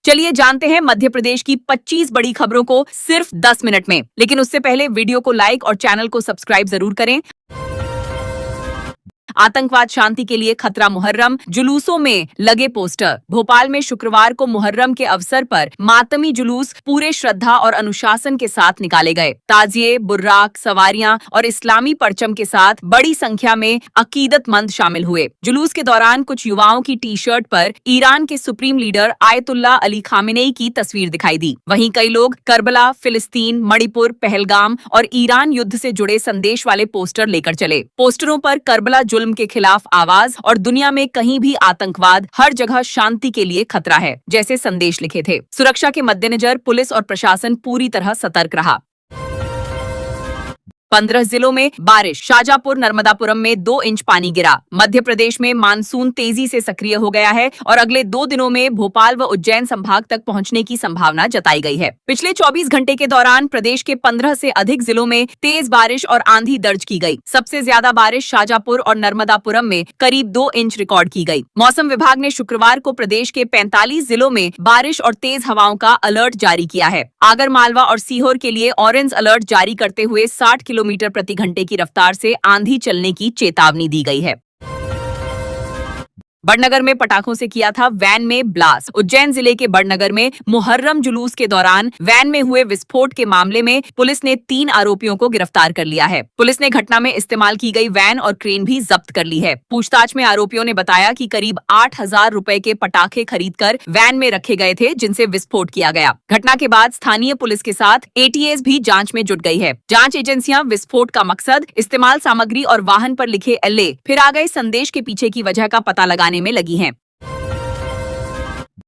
चलिए जानते हैं मध्य प्रदेश की 25 बड़ी खबरों को सिर्फ 10 मिनट में। लेकिन उससे पहले वीडियो को लाइक और चैनल को सब्सक्राइब जरूर करें। आतंकवाद शांति के लिए खतरा मुहर्रम, जुलूसों में लगे पोस्टर। भोपाल में शुक्रवार को मुहर्रम के अवसर पर मातमी जुलूस पूरे श्रद्धा और अनुशासन के साथ निकाले गए। ताजिए, बुर्राक, सवारियां और इस्लामी परचम के साथ बड़ी संख्या में अकीदतमंद शामिल हुए। जुलूस के दौरान कुछ युवाओं की टी शर्ट पर ईरान के supreme leader ayatollah Ali Khamenei की तस्वीर दिखाई दी। वहीं कई लोग करबला, फिलिस्तीन, मणिपुर, पहलगाम और ईरान युद्ध से जुड़े संदेश वाले पोस्टर लेकर चले। पोस्टरों पर करबला जुल्म के खिलाफ आवाज और दुनिया में कहीं भी आतंकवाद, हर जगह शांति के लिए खतरा है जैसे संदेश लिखे थे। सुरक्षा के मद्देनजर पुलिस और प्रशासन पूरी तरह सतर्क रहा। 15 जिलों में बारिश। शाजापुर, नर्मदापुरम में 2 इंच पानी गिरा। मध्य प्रदेश में मानसून तेजी से सक्रिय हो गया है और अगले 2 दिनों में भोपाल व उज्जैन संभाग तक पहुंचने की संभावना जताई गई है। पिछले 24 घंटे के दौरान प्रदेश के 15 से अधिक जिलों में तेज बारिश और आंधी दर्ज की गई। सबसे ज्यादा बारिश शाजापुर और नर्मदापुरम में करीब 2 इंच रिकॉर्ड की गई। मौसम विभाग ने शुक्रवार को प्रदेश के 45 जिलों में बारिश और तेज हवाओं का अलर्ट जारी किया है। आगर मालवा और सीहोर के लिए ऑरेंज अलर्ट जारी करते हुए 60 किलोमीटर प्रति घंटे की रफ्तार से आंधी चलने की चेतावनी दी गई है। बड़नगर में पटाखों से किया था वैन में ब्लास्ट। उज्जैन जिले के बड़नगर में मुहर्रम जुलूस के दौरान वैन में हुए विस्फोट के मामले में पुलिस ने 3 आरोपियों को गिरफ्तार कर लिया है। पुलिस ने घटना में इस्तेमाल की गई वैन और क्रेन भी जब्त कर ली है। पूछताछ में आरोपियों ने बताया कि करीब 8,000 रुपए के पटाखे खरीदकर वैन में रखे गए थे, जिनसे विस्फोट किया गया। घटना के बाद स्थानीय पुलिस के साथ एटीएस भी जांच में जुट गई है। जांच एजेंसियां विस्फोट का मकसद, इस्तेमाल सामग्री और वाहन पर लिखे एल्ले फिर आ गए संदेश के पीछे की वजह का पता लगाने में लगी हैं।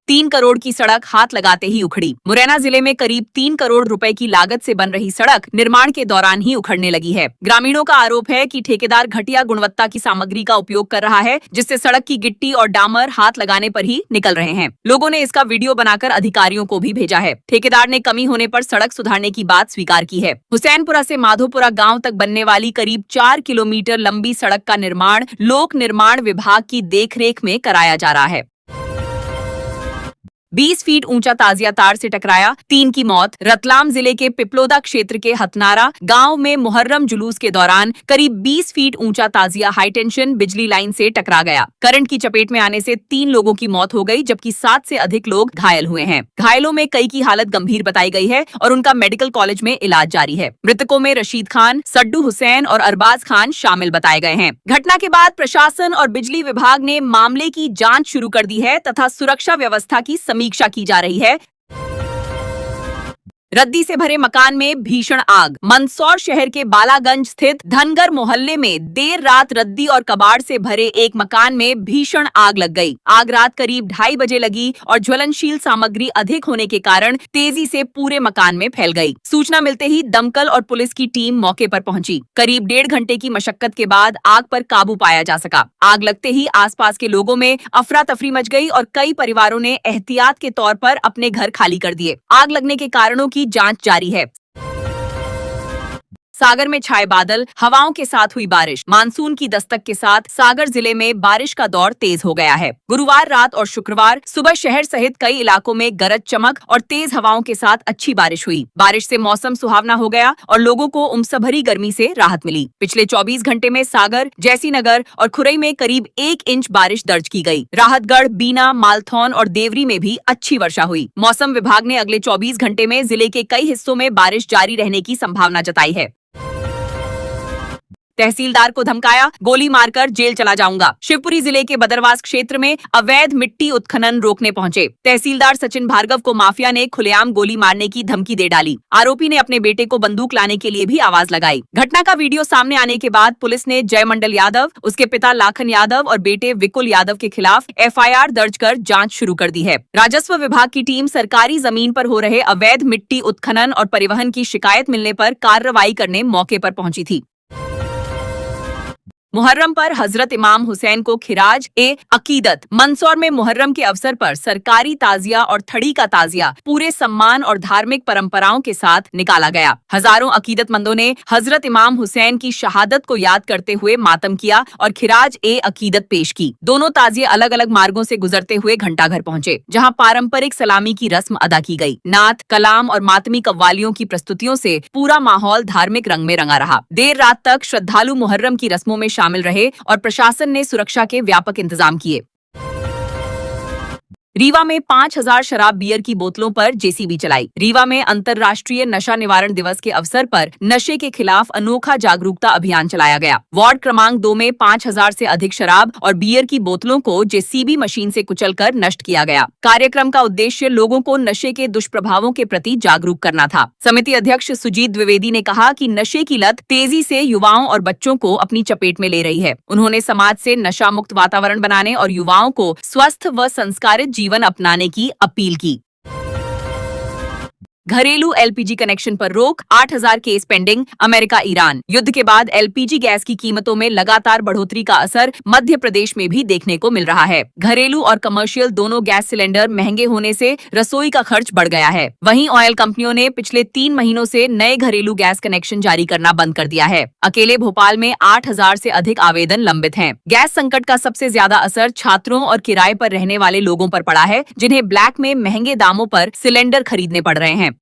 3 करोड़ की सड़क हाथ लगाते ही उखड़ी। मुरैना जिले में करीब 3 करोड़ रुपए की लागत से बन रही सड़क निर्माण के दौरान ही उखड़ने लगी है। ग्रामीणों का आरोप है कि ठेकेदार घटिया गुणवत्ता की सामग्री का उपयोग कर रहा है, जिससे सड़क की गिट्टी और डामर हाथ लगाने पर ही निकल रहे हैं। लोगों ने इसका वीडियो बनाकर अधिकारियों को भी भेजा है। ठेकेदार ने कमी होने पर सड़क सुधारने की बात स्वीकार की है। हुसैनपुरा से माधोपुरा गाँव तक बनने वाली करीब 4 किलोमीटर लंबी सड़क का निर्माण लोक निर्माण विभाग की देखरेख में कराया जा रहा है। 20 फीट ऊंचा ताजिया तार से टकराया, 3 की मौत। रतलाम जिले के पिपलोदा क्षेत्र के हथनारा गांव में मुहर्रम जुलूस के दौरान करीब 20 फीट ऊंचा ताजिया हाई टेंशन बिजली लाइन से टकरा गया। करंट की चपेट में आने से 3 लोगों की मौत हो गई, जबकि 7 से अधिक लोग घायल हुए हैं। घायलों में कई की हालत गंभीर बताई गई है और उनका मेडिकल कॉलेज में इलाज जारी है। मृतकों में रशीद खान, सड्डू हुसैन और अरबाज खान शामिल बताए गए हैं। घटना के बाद प्रशासन और बिजली विभाग ने मामले की जाँच शुरू कर दी है तथा सुरक्षा व्यवस्था की समीक्षा की जा रही है। रद्दी से भरे मकान में भीषण आग। मंदसौर शहर के बालागंज स्थित धनगर मोहल्ले में देर रात रद्दी और कबाड़ से भरे एक मकान में भीषण आग लग गई। आग रात करीब 2:30 बजे लगी और ज्वलनशील सामग्री अधिक होने के कारण तेजी से पूरे मकान में फैल गई। सूचना मिलते ही दमकल और पुलिस की टीम मौके पर पहुंची। करीब 1.5 घंटे की मशक्कत के बाद आग पर काबू पाया जा सका। आग लगते ही आसपास के लोगों में अफरा तफरी मच गई और कई परिवारों ने एहतियात के तौर पर अपने घर खाली कर दिए। आग लगने के कारणों की जांच जारी है। सागर में छाए बादल, हवाओं के साथ हुई बारिश। मानसून की दस्तक के साथ सागर जिले में बारिश का दौर तेज हो गया है। गुरुवार रात और शुक्रवार सुबह शहर सहित कई इलाकों में गरज चमक और तेज हवाओं के साथ अच्छी बारिश हुई। बारिश से मौसम सुहावना हो गया और लोगों को उमस भरी गर्मी से राहत मिली। पिछले 24 घंटे में सागर, जैसीनगर और खुरई में करीब 1 इंच बारिश दर्ज की गई। राहतगढ़, बीना, मालथौन और देवरी में भी अच्छी वर्षा हुई। मौसम विभाग ने अगले 24 घंटे में जिले के कई हिस्सों में बारिश जारी रहने की संभावना जताई है। तहसीलदार को धमकाया, गोली मारकर जेल चला जाऊंगा। शिवपुरी जिले के बदरवास क्षेत्र में अवैध मिट्टी उत्खनन रोकने पहुंचे। तहसीलदार सचिन भार्गव को माफिया ने खुलेआम गोली मारने की धमकी दे डाली। आरोपी ने अपने बेटे को बंदूक लाने के लिए भी आवाज लगाई। घटना का वीडियो सामने आने के बाद पुलिस ने जयमंडल यादव, उसके पिता लाखन यादव और बेटे विकुल यादव के खिलाफ FIR दर्ज कर जाँच शुरू कर दी है। राजस्व विभाग की टीम सरकारी जमीन पर हो रहे अवैध मिट्टी उत्खनन और परिवहन की शिकायत मिलने पर कार्रवाई करने मौके पर पहुंची थी। मुहर्रम पर हजरत इमाम हुसैन को खिराज ए अकीदत। मंदसौर में मुहर्रम के अवसर पर सरकारी ताजिया और थड़ी का ताजिया पूरे सम्मान और धार्मिक परंपराओं के साथ निकाला गया। हजारों अकीदतमंदों ने हजरत इमाम हुसैन की शहादत को याद करते हुए मातम किया और खिराज ए अकीदत पेश की। दोनों ताजिए अलग अलग मार्गों से गुजरते हुए घंटाघर पहुंचे, जहां पारंपरिक सलामी की रस्म अदा की गई। नात, कलाम और मातमी कव्वालियों की प्रस्तुतियों से पूरा माहौल धार्मिक रंग में रंगा रहा। देर रात तक श्रद्धालु मुहर्रम की रस्मों में शामिल रहे और प्रशासन ने सुरक्षा के व्यापक इंतजाम किए। रीवा में 5000 शराब बियर की बोतलों पर जेसीबी चलाई। रीवा में अंतर्राष्ट्रीय नशा निवारण दिवस के अवसर पर नशे के खिलाफ अनोखा जागरूकता अभियान चलाया गया। वार्ड क्रमांक 2 में 5000 से अधिक शराब और बियर की बोतलों को जेसीबी मशीन से कुचलकर नष्ट किया गया। कार्यक्रम का उद्देश्य लोगों को नशे के दुष्प्रभावों के प्रति जागरूक करना था। समिति अध्यक्ष सुजीत द्विवेदी ने कहा कि नशे की लत तेजी से युवाओं और बच्चों को अपनी चपेट में ले रही है। उन्होंने समाज से नशा मुक्त वातावरण बनाने और युवाओं को स्वस्थ व संस्कारित जीवन अपनाने की अपील की। घरेलू एलपीजी कनेक्शन पर रोक, 8000 केस पेंडिंग। अमेरिका ईरान युद्ध के बाद एलपीजी गैस की कीमतों में लगातार बढ़ोतरी का असर मध्य प्रदेश में भी देखने को मिल रहा है। घरेलू और कमर्शियल दोनों गैस सिलेंडर महंगे होने से रसोई का खर्च बढ़ गया है। वहीं ऑयल कंपनियों ने पिछले 3 महीनों से नए घरेलू गैस कनेक्शन जारी करना बंद कर दिया है। अकेले भोपाल में 8000 से अधिक आवेदन लंबित हैं। गैस संकट का सबसे ज्यादा असर छात्रों और किराए पर रहने वाले लोगों पर पड़ा है, जिन्हें ब्लैक में महंगे दामों पर सिलेंडर खरीदने पड़ रहे हैं।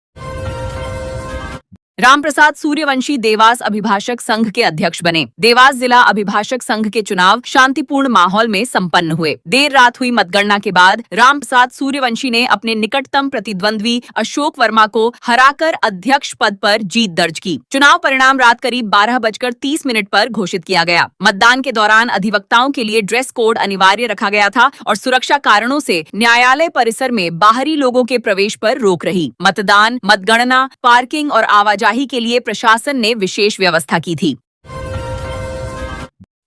रामप्रसाद सूर्यवंशी देवास अभिभाषक संघ के अध्यक्ष बने। देवास जिला अभिभाषक संघ के चुनाव शांतिपूर्ण माहौल में संपन्न हुए। देर रात हुई मतगणना के बाद रामप्रसाद सूर्यवंशी ने अपने निकटतम प्रतिद्वंद्वी अशोक वर्मा को हराकर अध्यक्ष पद पर जीत दर्ज की। चुनाव परिणाम रात करीब 12:30 पर घोषित किया गया। मतदान के दौरान अधिवक्ताओं के लिए ड्रेस कोड अनिवार्य रखा गया था और सुरक्षा कारणों से न्यायालय परिसर में बाहरी लोगों के प्रवेश पर रोक रही। मतदान, मतगणना, पार्किंग और आवाजाही के लिए प्रशासन ने विशेष व्यवस्था की थी।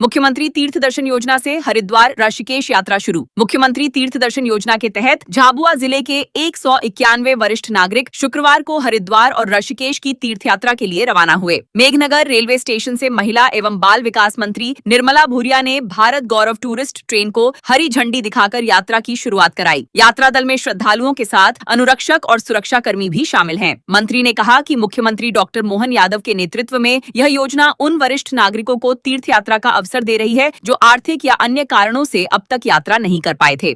मुख्यमंत्री तीर्थ दर्शन योजना से हरिद्वार ऋषिकेश यात्रा शुरू। मुख्यमंत्री तीर्थ दर्शन योजना के तहत झाबुआ जिले के 191 वरिष्ठ नागरिक शुक्रवार को हरिद्वार और ऋषिकेश की तीर्थ यात्रा के लिए रवाना हुए। मेघनगर रेलवे स्टेशन से महिला एवं बाल विकास मंत्री निर्मला भूरिया ने भारत गौरव टूरिस्ट ट्रेन को हरी झंडी दिखाकर यात्रा की शुरुआत कराई। यात्रा दल में श्रद्धालुओं के साथ अनुरक्षक और सुरक्षा कर्मी भी शामिल हैं। मंत्री ने कहा कि मुख्यमंत्री डॉक्टर मोहन यादव के नेतृत्व में यह योजना उन वरिष्ठ नागरिकों को तीर्थ यात्रा का अवसर दे रही है जो आर्थिक या अन्य कारणों से अब तक यात्रा नहीं कर पाए थे।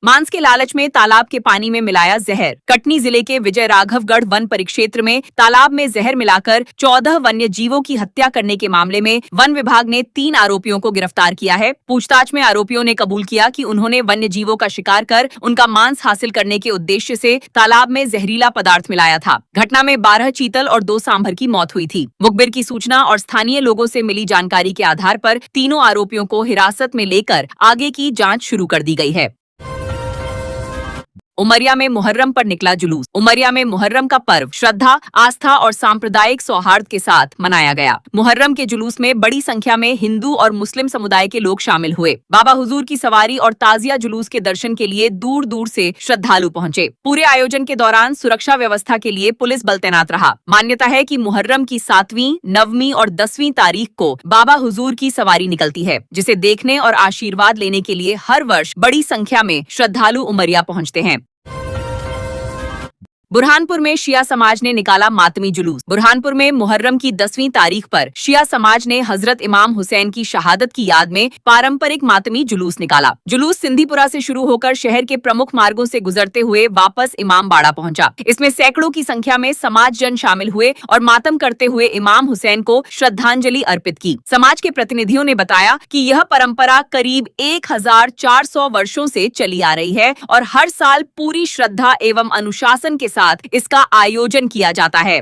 मांस के लालच में तालाब के पानी में मिलाया जहर। कटनी जिले के विजय राघवगढ़ वन परिक्षेत्र में तालाब में जहर मिलाकर 14 वन्य जीवों की हत्या करने के मामले में वन विभाग ने 3 आरोपियों को गिरफ्तार किया है। पूछताछ में आरोपियों ने कबूल किया कि उन्होंने वन्य जीवों का शिकार कर उनका मांस हासिल करने के उद्देश्य से तालाब में जहरीला पदार्थ मिलाया था। घटना में 12 चीतल और 2 सांभर की मौत हुई थी। मुखबिर की सूचना और स्थानीय लोगों से मिली जानकारी के आधार पर तीनों आरोपियों को हिरासत में लेकर आगे की जाँच शुरू कर दी गई है। उमरिया में मुहर्रम पर निकला जुलूस। उमरिया में मुहर्रम का पर्व श्रद्धा, आस्था और सांप्रदायिक सौहार्द के साथ मनाया गया। मुहर्रम के जुलूस में बड़ी संख्या में हिंदू और मुस्लिम समुदाय के लोग शामिल हुए। बाबा हुजूर की सवारी और ताजिया जुलूस के दर्शन के लिए दूर दूर से श्रद्धालु पहुंचे। पूरे आयोजन के दौरान सुरक्षा व्यवस्था के लिए पुलिस बल तैनात रहा। मान्यता है कि मुहर्रम की 7वीं, 9वीं और 10वीं तारीख को बाबा हुजूर की सवारी निकलती है, जिसे देखने और आशीर्वाद लेने के लिए हर वर्ष बड़ी संख्या में श्रद्धालु उमरिया पहुंचते हैं। बुरहानपुर में शिया समाज ने निकाला मातमी जुलूस। बुरहानपुर में मुहर्रम की 10वीं तारीख पर शिया समाज ने हजरत इमाम हुसैन की शहादत की याद में पारंपरिक मातमी जुलूस निकाला। जुलूस सिंधीपुरा से शुरू होकर शहर के प्रमुख मार्गों से गुजरते हुए वापस इमाम बाड़ा पहुंचा। इसमें सैकड़ों की संख्या में समाज जन शामिल हुए और मातम करते हुए इमाम हुसैन को श्रद्धांजलि अर्पित की। समाज के प्रतिनिधियों ने बताया कि यह परंपरा करीब 1400 वर्षों से चली आ रही है और हर साल पूरी श्रद्धा एवं अनुशासन के साथ इसका आयोजन किया जाता है।